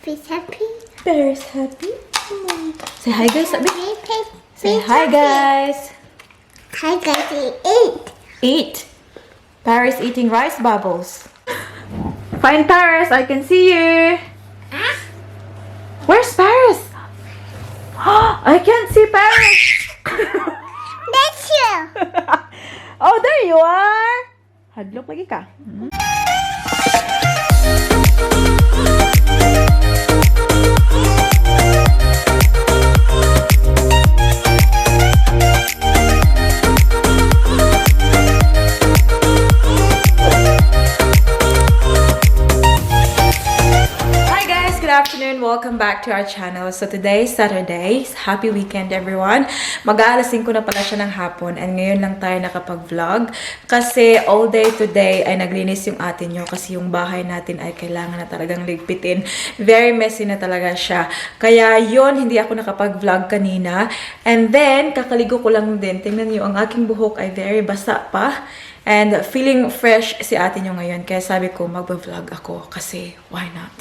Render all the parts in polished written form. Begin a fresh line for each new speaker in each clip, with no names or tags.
Fish happy.
Bear's happy. Say hi guys. Sabi. Say
Fish
hi
happy.
guys.
Hi guys, eat.
Eat. Paris eating rice bubbles. Fine, Paris. I can see you.
Ah,
Where's Paris? I can't see Paris.
that's you.
Oh, there you are. Hadlok lagi ka. Good afternoon, welcome back to our channel. So today is Saturday. Happy weekend everyone. Mag-aalas 5 na pala siya ng hapon and ngayon lang tayo nakapag-vlog kasi all day today ay naglinis yung atin nyo kasi yung bahay natin ay kailangan na talagang ligpitin. Very messy na talaga siya. Kaya yun, hindi ako nakapag-vlog kanina. And then, kakaligo ko lang din. Tingnan nyo, ang aking buhok ay very basa pa. And feeling fresh si atin nyo ngayon. Kaya sabi ko, mag-vlog ako kasi why not?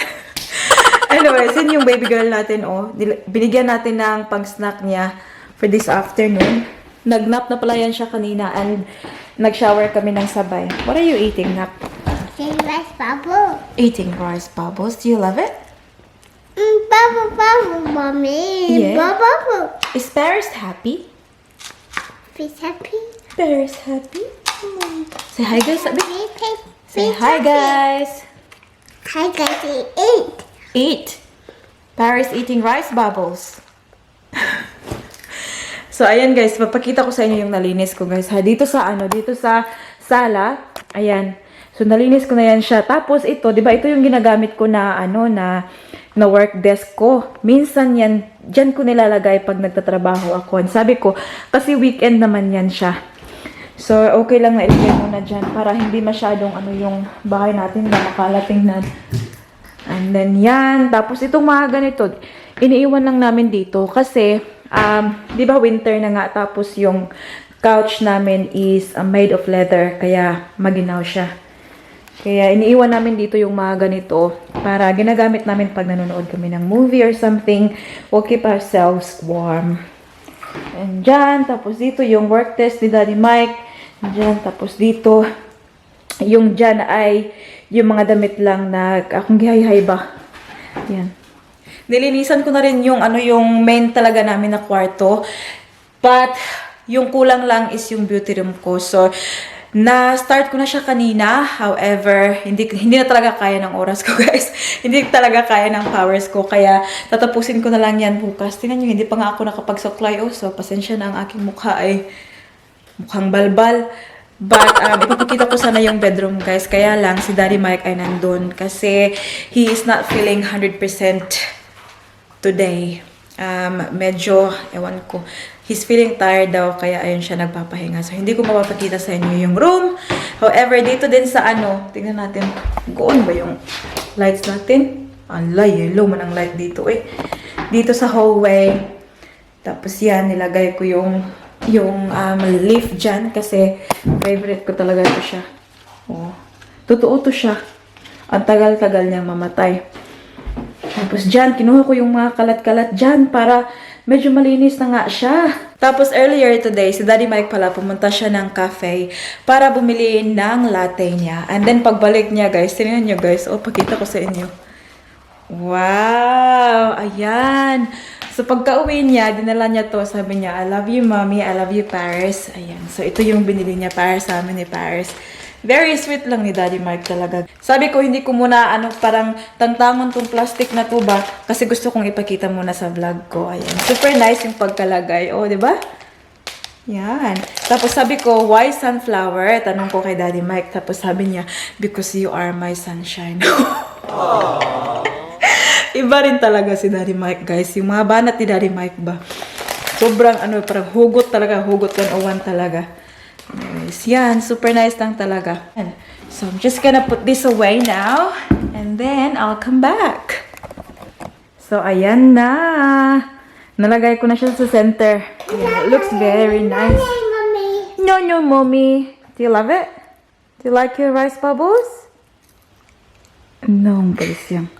Anyways, yun yung baby girl natin, oh. Binigyan natin ng pang-snack niya for this afternoon. Nag-nap na pala yan siya kanina and nag-shower kami ng sabay. What are you eating, Nap?
Rice bubble.
Eating rice bubbles. Do you love it?
Bubble, mommy.
Yeah.
Bubble.
Is Paris happy?
Fish happy.
Paris happy? Say hi, guys. Sabi. Say
Fish
hi,
happy.
guys.
Hi guys, eat.
Eat. Paris eating rice bubbles. So, ayan guys, papakita ko sa inyo yung nalinis ko guys. Ha, dito sa sala. Ayan. So, nalinis ko na yan siya. Tapos ito, di ba ito yung ginagamit ko na, na work desk ko. Minsan yan, dyan ko nilalagay pag nagtatrabaho ako. And sabi ko, kasi weekend naman yan siya. So, okay lang na ilagay muna dyan para hindi masyadong yung bahay natin na makalatingnan. And then, yan. Tapos, itong mga ganito, iniiwan lang namin dito kasi, di ba winter na nga, tapos yung couch namin is made of leather, kaya maginaw siya. Kaya, iniiwan namin dito yung mga ganito para ginagamit namin pag nanonood kami ng movie or something. We'll keep ourselves warm. And dyan, tapos dito yung work test ni Daddy Mike. Dyan, tapos dito, yung dyan ay yung mga damit lang na akong gihay-hay ba. Yan. Nilinisan ko na rin yung yung main talaga namin na kwarto. But yung kulang lang is yung beauty room ko. So na-start ko na siya kanina. However, hindi na talaga kaya ng oras ko, guys. Hindi talaga kaya ng powers ko. Kaya tatapusin ko na lang yan bukas. Tingnan nyo, hindi pa nga ako nakapagsuklay. So pasensya na, ang aking mukha ay mukhang balbal. But, ipapakita ko sana yung bedroom, guys. Kaya lang, si Daddy Mike ay nandun. Kasi, he is not feeling 100% today. Medyo, ewan ko. He's feeling tired daw, kaya ayun siya nagpapahinga. So, hindi ko mapapakita sa inyo yung room. However, dito din sa tingnan natin, goon ba yung lights natin? Ala, yellow man ang light dito eh. Dito sa hallway. Tapos yan, nilagay ko yung leaf dyan kasi favorite ko talaga ito siya. Oh. Totoo to siya. Ang tagal-tagal niyang mamatay. Tapos dyan, kinuha ko yung mga kalat-kalat dyan para medyo malinis na nga siya. Tapos earlier today, si Daddy Mike pala pumunta siya ng cafe para bumili ng latte niya. And then pagbalik niya guys, tingnan niyo guys. Oh, pakita ko sa inyo. Wow! Ayan! So, pagka-uwi niya, dinala niya to. Sabi niya, I love you, mommy. I love you, Paris. Ayan. So, ito yung binili niya para sa amin ni Paris. Very sweet lang ni Daddy Mark talaga. Sabi ko, hindi ko muna, parang tangtangon tong plastic na to ba? Kasi gusto kong ipakita muna sa vlog ko. Ayan. Super nice yung pagkalagay. Oh, di ba? Yan. Tapos sabi ko, why sunflower? Tanong ko kay Daddy Mike. Tapos sabi niya, because you are my sunshine. Iba rin talaga si Daddy Mike, guys. Yung mga banat ni Daddy Mike ba? Sobrang, parang hugot talaga. Hugot 101 talaga. Anyways, yan. Super nice lang talaga. So, I'm just gonna put this away now. And then, I'll come back. So, ayan na. Nalagay ko na siya sa center. Yeah, it looks very nice. No, mommy. Do you love it? Do you like your rice bubbles? No, ang galis yan.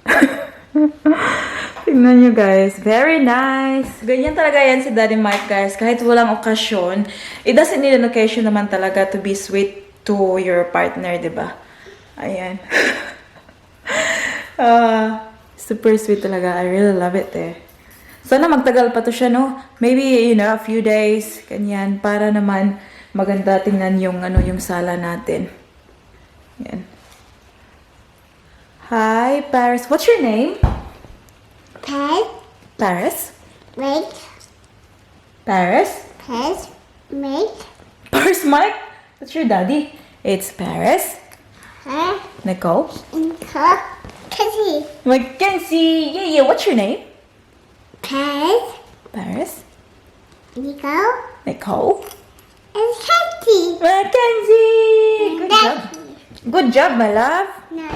Tingnan nyo guys. Very nice. Ganyan talaga yan si Daddy Mike guys. Kahit walang okasyon, it doesn't need an occasion naman talaga to be sweet to your partner, diba? Ayan. Super sweet talaga. I really love it eh. Sana magtagal pa to siya, no? Maybe, you know, a few days. Ganyan. Para naman maganda tingnan yung, yung sala natin. Ayan. Hi, Paris. What's your name?
Pet.
Paris?
Wait.
Paris?
Pet. Make.
Paris Mike? That's your daddy. It's Paris.
Her.
Nicole.
And her. Kitty.
Mackenzie. Yeah. What's your name?
Pet.
Paris.
Nico.
Nicole.
And Kitty.
Mackenzie. Good job. Good job, my love.
No.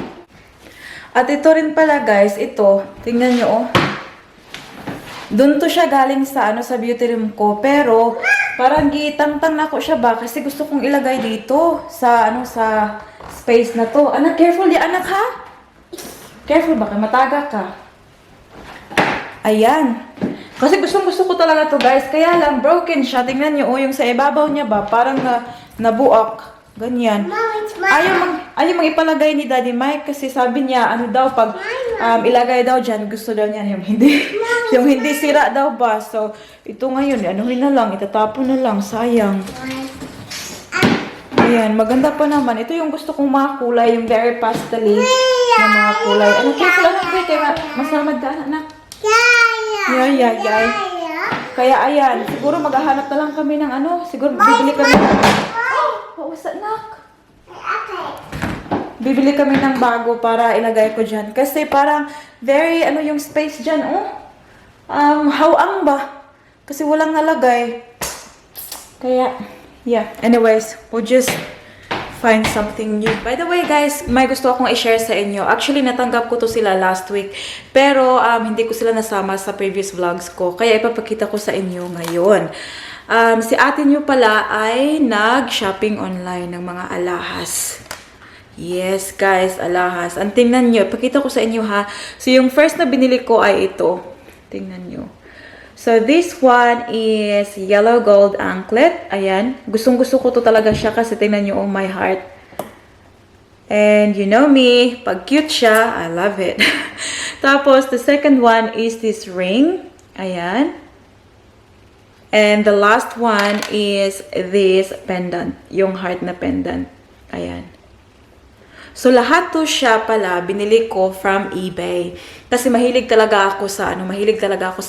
At ito rin pala guys, ito, tingnan nyo oh. Doon to siya galing sa sa beauty room ko, pero parang gitang-tang na ko siya ba kasi gusto kong ilagay dito sa sa space na to. Anak, careful di anak ha. Careful baka mataga ka. Ayan. Kasi gustong-gusto ko talaga to guys, kaya lang broken siya. Tingnan nyo oh, yung sa ibabaw niya ba, parang nabuak. Ganyan. Ayaw mang ipalagay ni Daddy Mike kasi sabi niya, daw, pag ilagay daw dyan, gusto daw niya yung hindi sira daw ba. So, ito ngayon, anuhin na lang, itatapon na lang, sayang. Ayan, maganda pa naman. Ito yung gusto kong mga kulay, yung very pastel na mga kulay. Careful anak, kaya masamad ka, anak. Yay. Kaya ayan, siguro maghahanap na lang kami ng siguro bibili kami What was that, Nak? Bibili kami ng bago para ilagay ko dyan. Kasi parang very, yung space dyan, oh. Hawang ba? Kasi walang nalagay. Kaya, yeah. Anyways, we'll just find something new. By the way, guys, may gusto akong i-share sa inyo. Actually, natanggap ko to sila last week. Pero, hindi ko sila nasama sa previous vlogs ko. Kaya ipapakita ko sa inyo ngayon. Si ate nyo pala ay nag-shopping online ng mga alahas. Yes, guys, alahas. Ang tingnan nyo, ipakita ko sa inyo ha. So, yung first na binili ko ay ito. Tingnan nyo. So, this one is yellow gold anklet. Ayan. Gustong-gusto ko to talaga siya kasi tingnan nyo, oh my heart. And you know me, pag cute siya, I love it. Tapos, the second one is this ring. Ayan. And the last one is this pendant. Yung heart na pendant. Ayan. So, lahat to siya pala, binili ko from eBay. Kasi mahilig talaga ako sa,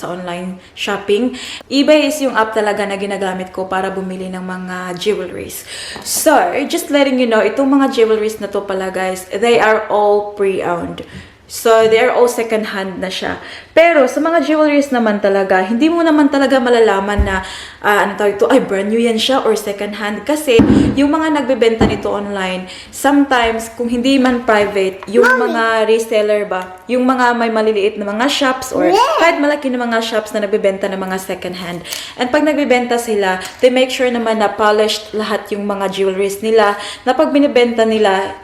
online shopping. eBay is yung app talaga na ginagamit ko para bumili ng mga jewelries. So, just letting you know, itong mga jewelries na to pala, guys, they are all pre-owned. So, they are all second-hand na siya. Pero, sa mga jewelries naman talaga, hindi mo naman talaga malalaman na, ay, brand new yan siya or second-hand. Kasi, yung mga nagbebenta nito online, sometimes, kung hindi man private, yung mga reseller ba, yung mga may maliliit na mga shops or kahit malaki na mga shops na nagbebenta ng mga second-hand. And pag nagbebenta sila, they make sure naman na polished lahat yung mga jewelries nila, na pag binibenta nila,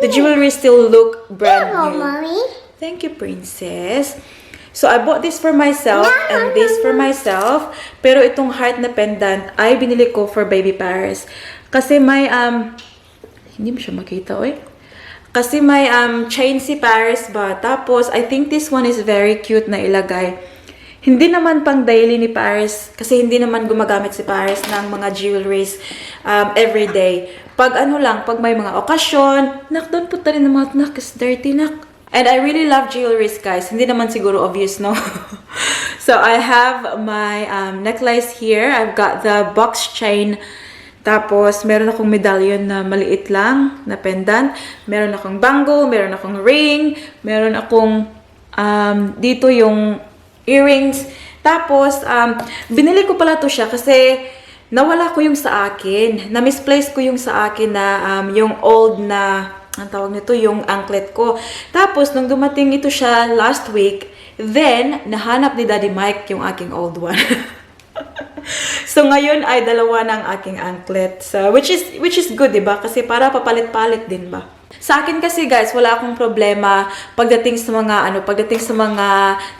the jewelry still look brand new.
Mommy.
Thank you, princess. So, I bought this for myself and this for myself. Pero itong heart na pendant ay binili ko for baby Paris. Kasi may, hindi mo siya makita, oy. Kasi may chain si Paris ba. Tapos, I think this one is very cute na ilagay. Hindi naman pang daily ni Paris. Kasi hindi naman gumagamit si Paris ng mga jewelries everyday. Pag pag may mga okasyon, don't put that in the mouth, it's dirty, And I really love jewelries, guys. Hindi naman siguro obvious, no? So, I have my necklace here. I've got the box chain. Tapos, meron akong medallion na maliit lang, na pendant. Meron akong bangle, meron akong ring, meron akong dito yung earrings. Tapos, binili ko pala to siya kasi nawala ko yung sa akin. Na-misplace ko yung sa akin na yung old na, ang tawag nito, yung anklet ko. Tapos, nung dumating ito siya last week, then, nahanap ni Daddy Mike yung aking old one. So, ngayon ay dalawa ng aking anklet. So, which is good, diba? Kasi para papalit-palit din ba? Sa akin kasi guys, wala akong problema pagdating sa mga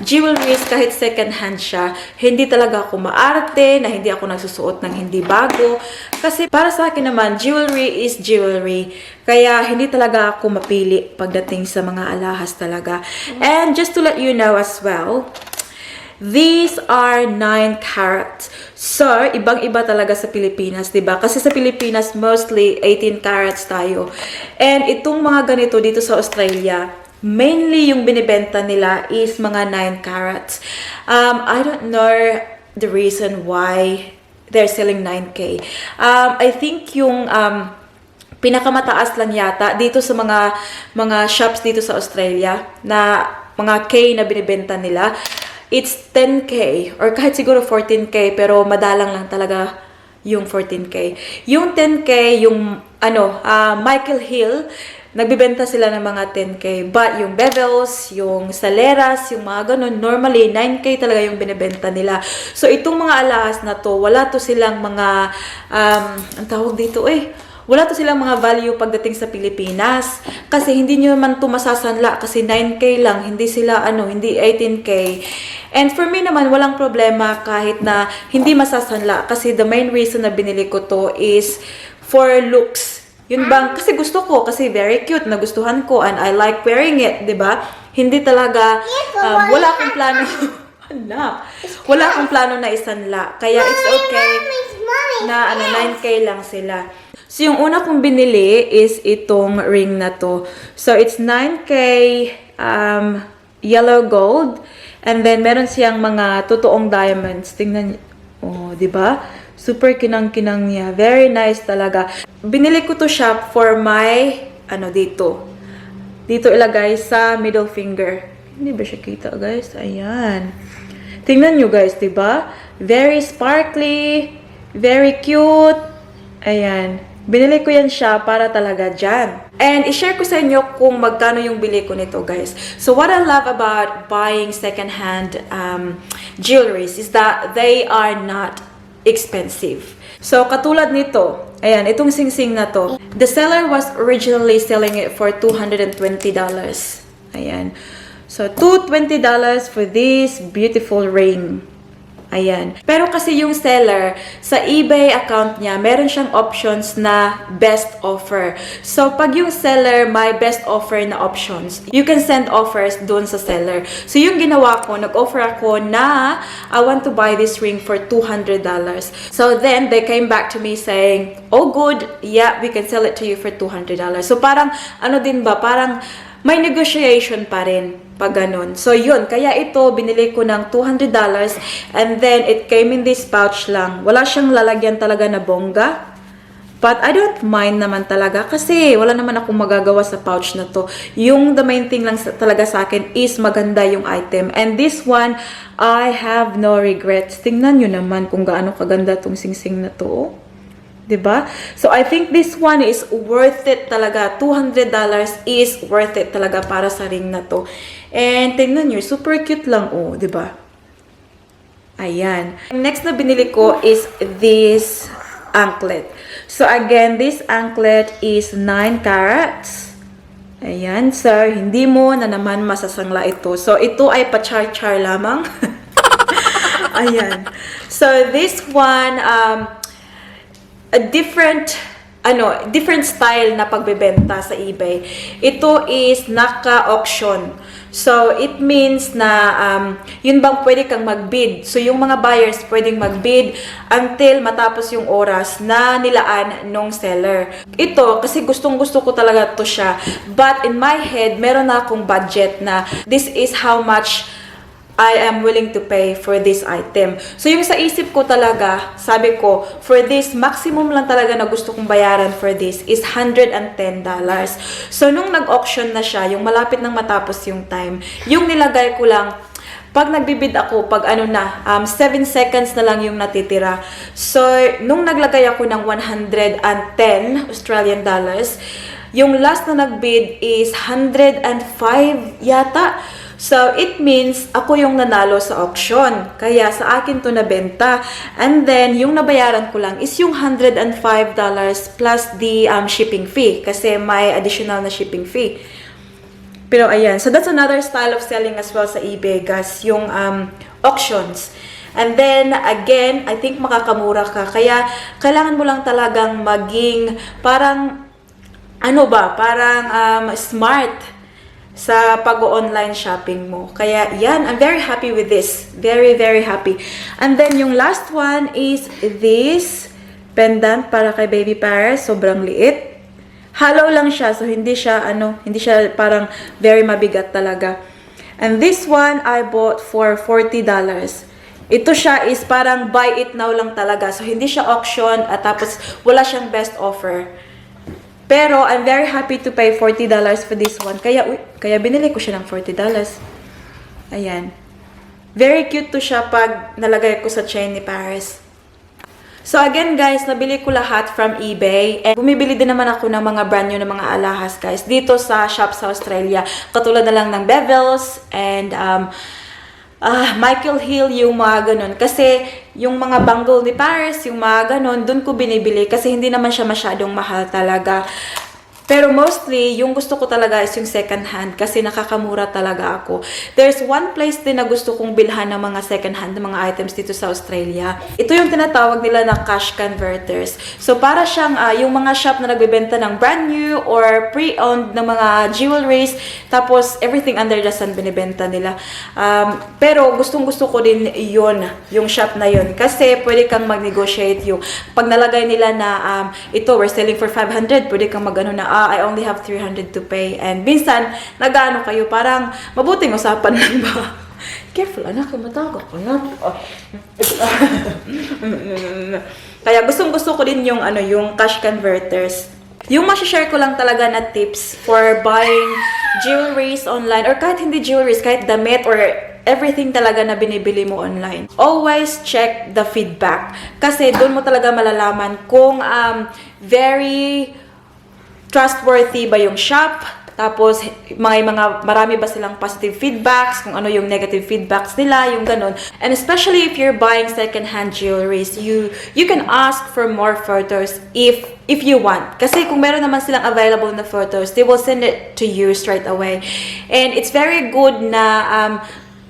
jewelries kahit second hand siya. Hindi talaga ako maarte na hindi ako nagsusuot ng hindi bago. Kasi para sa akin naman, jewelry is jewelry. Kaya hindi talaga ako mapili pagdating sa mga alahas talaga. And just to let you know as well, these are 9 carats. So, ibang-iba talaga sa Pilipinas, 'di ba? Kasi sa Pilipinas mostly 18 carats tayo. And itong mga ganito dito sa Australia, mainly yung binibenta nila is mga 9 carats. I don't know the reason why they're selling 9K. I think yung pinakamataas lang yata dito sa mga shops dito sa Australia na mga K na binibenta nila. It's 10K or kahit siguro 14K pero madalang lang talaga yung 14K. Yung 10K, yung Michael Hill, nagbibenta sila ng mga 10K. But yung bevels, yung saleras, yung mga ganun, normally 9K talaga yung binibenta nila. So itong mga alahas na to, wala to silang mga, ang tawag dito wala to silang mga value pagdating sa Pilipinas. Kasi hindi nyo naman to masasanla kasi 9K lang, hindi sila hindi 18K. And for me naman, walang problema kahit na hindi masasanla kasi the main reason na binili ko to is for looks. Yun bang, kasi gusto ko, kasi very cute, nagustuhan ko and I like wearing it, 'di ba? Hindi talaga, wala akong plano. Wala akong plano na isanla. Kaya it's okay na 9K lang sila. So, yung una kong binili is itong ring na to. So, it's 9K yellow gold. And then, meron siyang mga totoong diamonds. Tingnan niyo. Oh, di ba? Super kinang-kinang niya. Very nice talaga. Binili ko to siya for my, dito. Dito ilagay sa middle finger. Hindi ba siya kita, guys? Ayan. Tingnan nyo, guys, di ba? Very sparkly. Very cute. Ayan. Binili ko yan siya para talaga dyan. And i-share ko sa inyo kung magkano yung bili ko nito, guys. So, what I love about buying second-hand jewelries is that they are not expensive. So, katulad nito, ayan, itong sing-sing na to, the seller was originally selling it for $220. Ayan. So, $220 for this beautiful ring. Ayan. Pero kasi yung seller, sa eBay account niya, meron siyang options na best offer. So, pag yung seller may best offer na options, you can send offers doon sa seller. So, yung ginawa ko, nag-offer ako na I want to buy this ring for $200. So, then, they came back to me saying, oh, good, yeah, we can sell it to you for $200. So, parang, din ba, parang may negotiation pa rin pag ganun. So, yun. Kaya ito, binili ko ng $200 and then it came in this pouch lang. Wala siyang lalagyan talaga na bongga. But I don't mind naman talaga kasi wala naman akong magagawa sa pouch na to. Yung the main thing lang talaga sa akin is maganda yung item. And this one, I have no regrets. Tingnan nyo naman kung gaano kaganda tong sing-sing na to. Diba? So, I think this one is worth it talaga. $200 is worth it talaga para sa ring na to. And, tingnan nyo, super cute lang, diba? Ayan. Next na binili ko is this anklet. So, again, this anklet is 9 carats. Ayan. So, hindi mo na naman masasangla ito. So, ito ay pa-char-char lamang. Ayan. So, this one, a different style na pagbebenta sa eBay. Ito is naka-auction. So, it means na yun bang pwede kang mag-bid. So, yung mga buyers pwedeng mag-bid until matapos yung oras na nilaan nung seller. Ito, kasi gustong-gusto ko talaga to siya. But in my head, meron na akong budget na this is how much I am willing to pay for this item. So, yung sa isip ko talaga, sabi ko, for this, maximum lang talaga na gusto kong bayaran for this is $110. So, nung nag-auction na siya, yung malapit nang matapos yung time, yung nilagay ko lang, pag nagbibid ako, pag 7 seconds na lang yung natitira. So, nung naglagay ako ng 110 Australian dollars, yung last na nagbid is 105 yata. So, it means ako yung nanalo sa auction. Kaya sa akin to nabenta. And then, yung nabayaran ko lang is yung $105 plus the shipping fee. Kasi may additional na shipping fee. Pero ayan. So, that's another style of selling as well sa eBay, guys. Yung auctions. And then, again, I think makakamura ka. Kaya, kailangan mo lang talagang maging parang, parang smart sa pag-online shopping mo. Kaya, yan, I'm very happy with this. Very, very happy. And then, yung last one is this pendant para kay Baby Paris. Sobrang liit. Hollow lang siya. So, hindi siya parang very mabigat talaga. And this one, I bought for $40. Ito siya is parang buy it now lang talaga. So, hindi siya auction at tapos wala siyang best offer. Pero, I'm very happy to pay $40 for this one. Kaya binili ko siya ng $40. Ayan. Very cute to siya pag nalagay ko sa chain ni Paris. So, again, guys, nabili ko lahat from eBay. And bumibili din naman ako ng mga brand new na mga alahas, guys. Dito sa shop sa Australia. Katulad na lang ng Bevels and Michael Hill, yung mga ganun. Kasi, yung mga bangle ni Paris, yung mga ganun, dun ko binibili. Kasi hindi naman siya masyadong mahal talaga. Pero mostly, yung gusto ko talaga is yung second hand kasi nakakamura talaga ako. There's one place din na gusto kong bilhan ng mga second hand, ng mga items dito sa Australia. Ito yung tinatawag nila na cash converters. So, para siyang yung mga shop na nagbebenta ng brand new or pre-owned ng mga jewelries, tapos everything under the sun binibenta nila. Pero gustong-gusto ko din yun, yung shop na yun. Kasi pwede kang mag-negotiate yung pag nalagay nila na ito, we're selling for 500, pwede kang mag-ano na I only have 300 to pay. And minsan, nag-ano kayo, parang mabuting usapan lang ba? Careful, anak, matago ko na. Kaya gustong-gusto ko din yung, yung cash converters. Yung share ko lang talaga na tips for buying jewelries online or kahit hindi jewelries, kahit damit or everything talaga na binibili mo online. Always check the feedback. Kasi doon mo talaga malalaman kung very trustworthy ba yung shop, tapos marami ba silang positive feedbacks, kung ano yung negative feedbacks nila, yung ganun. And especially if you're buying second-hand jewelries, you can ask for more photos if you want. Kasi kung meron naman silang available na photos, they will send it to you straight away. And it's very good na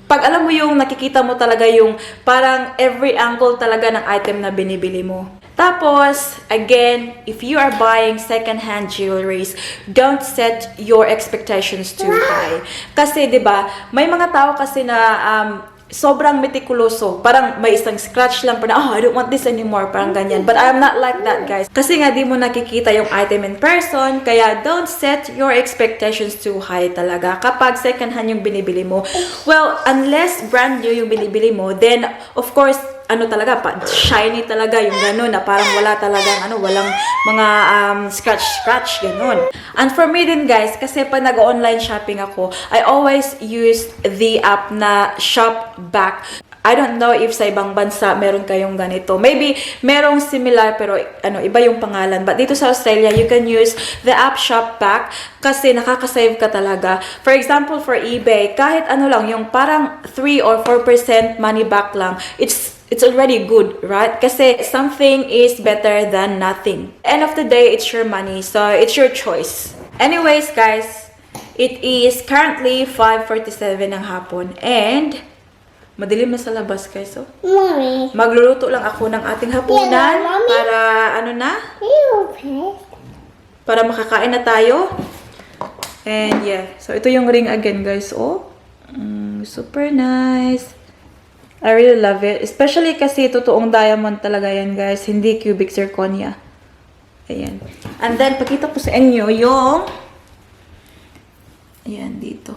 pag alam mo yung nakikita mo talaga yung parang every angle talaga ng item na binibili mo. Tapos, again, if you are buying second-hand jewelries, don't set your expectations too high. Kasi, di ba, may mga tao kasi na sobrang metikuloso. Parang may isang scratch lang, parang, I don't want this anymore. Parang ganyan. But I'm not like that, guys. Kasi nga, di mo nakikita yung item in person. Kaya, don't set your expectations too high talaga. Kapag second-hand yung binibili mo. Well, unless brand new yung binibili mo, then, of course, talaga, shiny talaga yung gano'n na parang wala talagang, walang mga scratch, gano'n. And for me din, guys, kasi pag nag-online shopping ako, I always use the app na Shopback. I don't know if sa ibang bansa meron kayong ganito. Maybe merong similar pero iba yung pangalan. But dito sa Australia, you can use the app Shopback kasi nakakasave ka talaga. For example, for eBay, kahit lang, yung parang 3 or 4% money back lang, it's already good, right? Kasi something is better than nothing. End of the day, it's your money, so it's your choice. Anyways, guys, it is currently 5:47 ng hapon and madilim na sa labas, guys. So,
Mommy.
magluluto lang ako ng ating hapunan
Mommy.
para para makakain na tayo. And yeah, so ito yung ring again, guys. Oh, super nice. I really love it. Especially kasi totoong diamond talaga yan, guys. Hindi cubic zirconia. Ayan. And then, pakita ko sa inyo yung ayan, dito.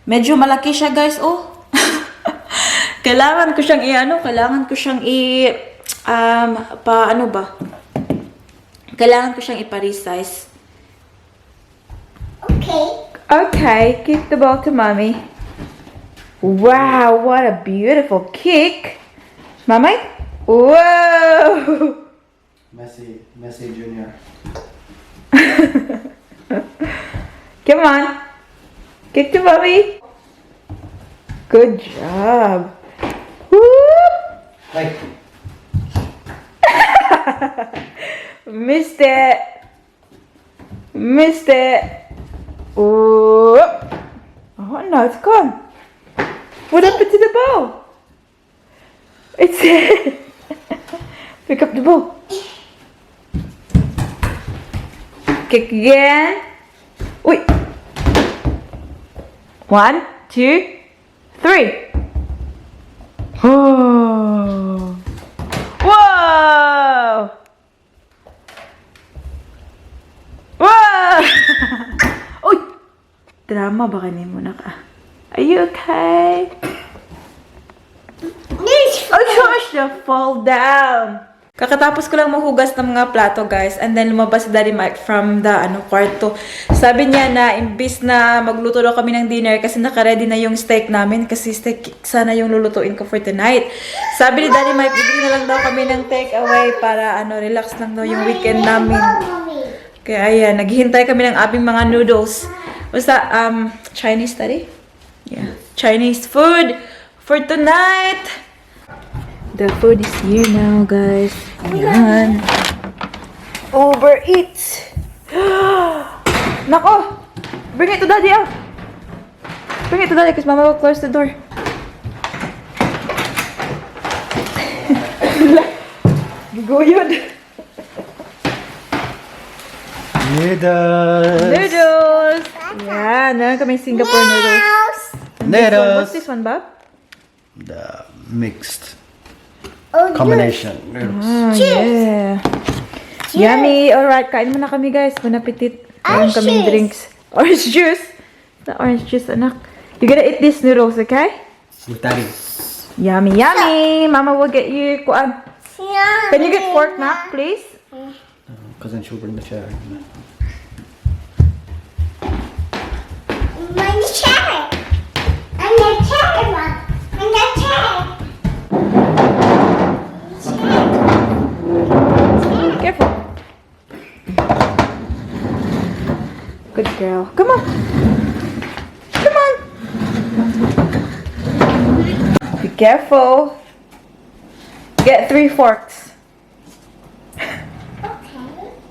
Medyo malaki siya, guys. Oh. Kailangan ko siyang Kailangan ko siyang ipa-resize.
Okay.
Okay, kick the ball to mommy. Wow, what a beautiful kick. Mommy? Whoa!
Messi Junior.
Come on. Kick to mommy. Good job. Whoop!
Hey.
Missed it. Missed it. Whoop. Oh, no, it's gone. What happened to the ball? It's pick up the ball. Kick again. Wait. 1, 2, 3. Oh. Whoa. Whoa. Uy. Drama ba kanin mo na ka? Are you okay? Oh gosh, na fall down. Kakatapos ko lang mahugas ng mga plato, guys. And then lumabas si Daddy Mike from the kwarto. Sabi niya na imbis na magluto daw kami ng dinner kasi naka-ready na yung steak namin. Kasi steak sana yung lulutuin ko for tonight. Sabi ni Daddy Mike, bibili na lang daw kami ng takeaway para relax lang daw yung weekend namin. Kaya ayan, naghihintay kami ng aming mga noodles. Basta, Chinese, Daddy? Yeah. Chinese food for tonight. The food is here now, guys. Ayan. Uber Eats. Nako! Bring it to Daddy, ah! Bring it to Daddy, because Mama will close the door. Giguyod.
Noodles.
Noodles! Yeah, meron kaming Singapore noodles. And this one,
Noodles.
what's this one, Bob?
The mixed
Oh,
combination noodles.
Oh, yeah. Yummy! Alright, kain muna kami, guys. Bon appetit. Meron kaming
juice.
drinks. Orange juice! The orange juice, anak. You're gonna eat these noodles, okay?
With Daddy.
Yummy, yummy! Mama will get you kuan. Can you get fork, Nak, please?
Because then she'll bring the chair.
My chair. I'm the chair, Mom. I'm the chair.
Careful. Good girl. Come on. Come on. Be careful. Get 3 forks.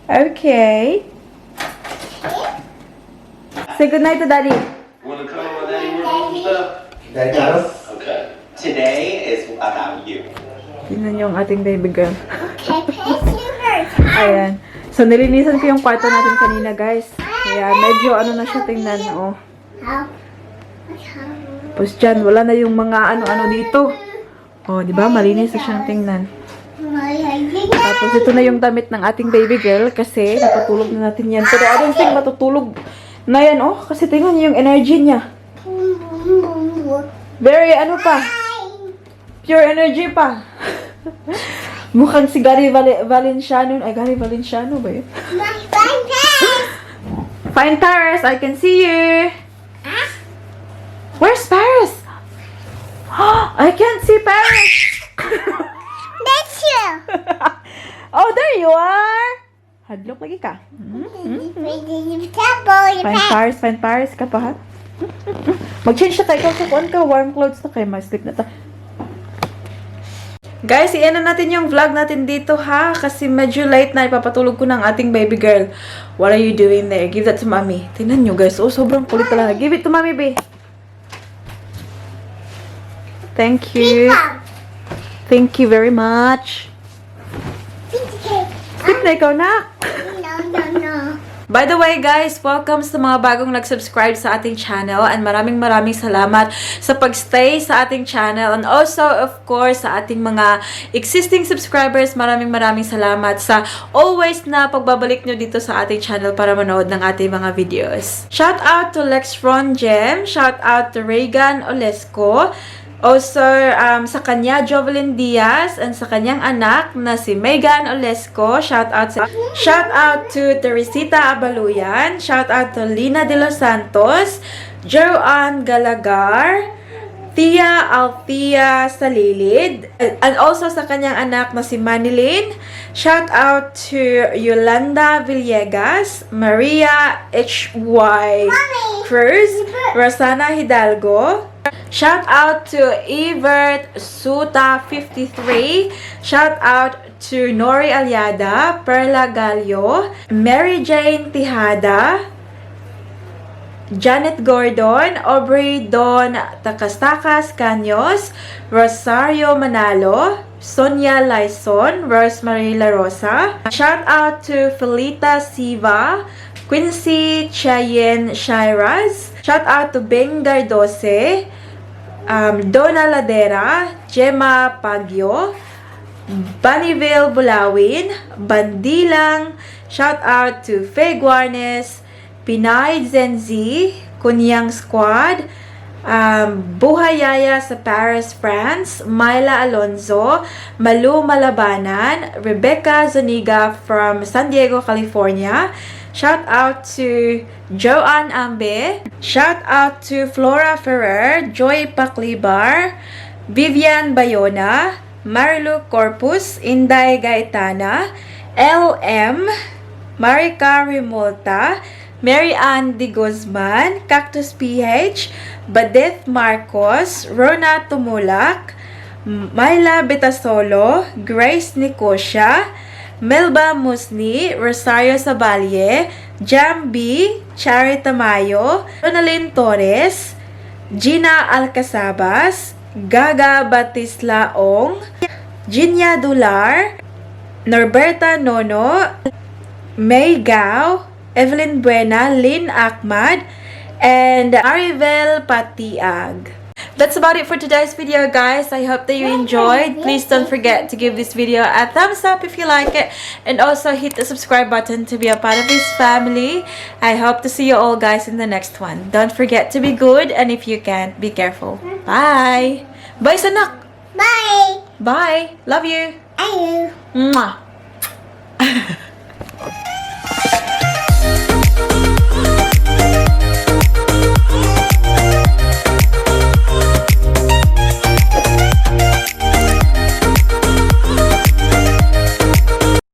Okay. Say goodnight to Daddy.
Want to come on Daddy work and stuff?
Daddy got him?
Okay. Today is about you.
Tingnan yung ating baby girl.
Okay, place you first.
Ayan. So, nilinisan ko yung kwarto natin kanina, guys. Kaya, medyo na siya tingnan. Oh.
How?
Tapos dyan, wala na yung mga ano-ano dito. Oh, di ba? Malinis na siyang tingnan. Tapos, ito na yung damit ng ating baby girl kasi napatulog na natin yan. Pero, I don't think matutulog na yan, oh. Kasi tingnan niyo yung energy niya. Very, pa. Pure energy pa. Mukhang si Gary Valenciano. Ay, Gary Valenciano ba yun?
My fine pants.
Fine, Paris. I can see you. Where's Paris? I can't see Paris.
That's you.
Oh, there you are. Hadlok lagi ka. Fine Paris ka pa, ha? Mag-change na tayo. Ikaw ka, warm clothes na kayo. Mag-sleep na ta. Guys, iyan na natin yung vlog natin dito, ha? Kasi medyo late na. Ipapatulog ko ng ating baby girl. What are you doing there? Give that to mommy. Tingnan nyo, guys. Oh, sobrang kulit talaga. Give it to mommy, babe. Thank you. Thank you very much. Sleep na ikaw, na.
No.
By the way, guys, welcome sa mga bagong nag-subscribe sa ating channel and maraming salamat sa pag-stay sa ating channel and also, of course, sa ating mga existing subscribers. Maraming salamat sa always na pagbabalik nyo dito sa ating channel para manood ng ating mga videos. Shout out to Lex Ron Jem, shout out to Reagan Olesco, also, sa kanya, Jovelyn Diaz, and sa kanyang anak na si Megan Olesco. Shout out to Teresita Abaluyan. Shout out to Lina De Los Santos, Joanne Galagar, Tia Althea Salilid, and also sa kanyang anak na si Manilyn. Shout out to Yolanda Villegas, Maria H.Y. Cruz, Rosana Hidalgo, Shout out to Evert Suta 53. Shout out to Nori Aliada, Perla Gallo, Mary Jane Tijada, Janet Gordon, Aubrey Don Takastakas Caños, Rosario Manalo, Sonia Laison, Rosemary La Rosa. Shout out to Felita Siva, Quincy Chayen Shiraz. Shout out to Beng Gardose, Donna Ladera, Gemma Pagyo, Bunnyville Bulawin, Bandilang. Shout out to Faye Guarnes, Pinay Zenzi, Kunyang Squad, Buhayaya sa Paris, France, Myla Alonzo, Malu Malabanan, Rebecca Zuniga from San Diego, California. Shout out to Joanne Ambe. Shout out to Flora Ferrer, Joy Paklibar, Vivian Bayona, Marilu Corpus, Inday Gaetana, LM, Marika Rimolta, Mary Ann De Guzman, Cactus PH, Badeth Marcos, Rona Tumulak, Myla Betasolo, Grace Nicosia, Melba Musni, Rosario Sabalye, Jam B, Chari Tamayo, Ronalyn Torres, Gina Alcasabas, Gaga Batisla Ong, Jinya Dular, Norberta Nono, May Gao, Evelyn Buena, Lynn Ahmad, and Aribel Patiag. That's about it for today's video, guys. I hope that you enjoyed. Please don't forget to give this video a thumbs up if you like it, and also hit the subscribe button to be a part of this family. I hope to see you all, guys, in the next one. Don't forget to be good, and if you can, be careful. Bye! Bye, sanak!
Bye.
Bye! Love you!
I
Mwah!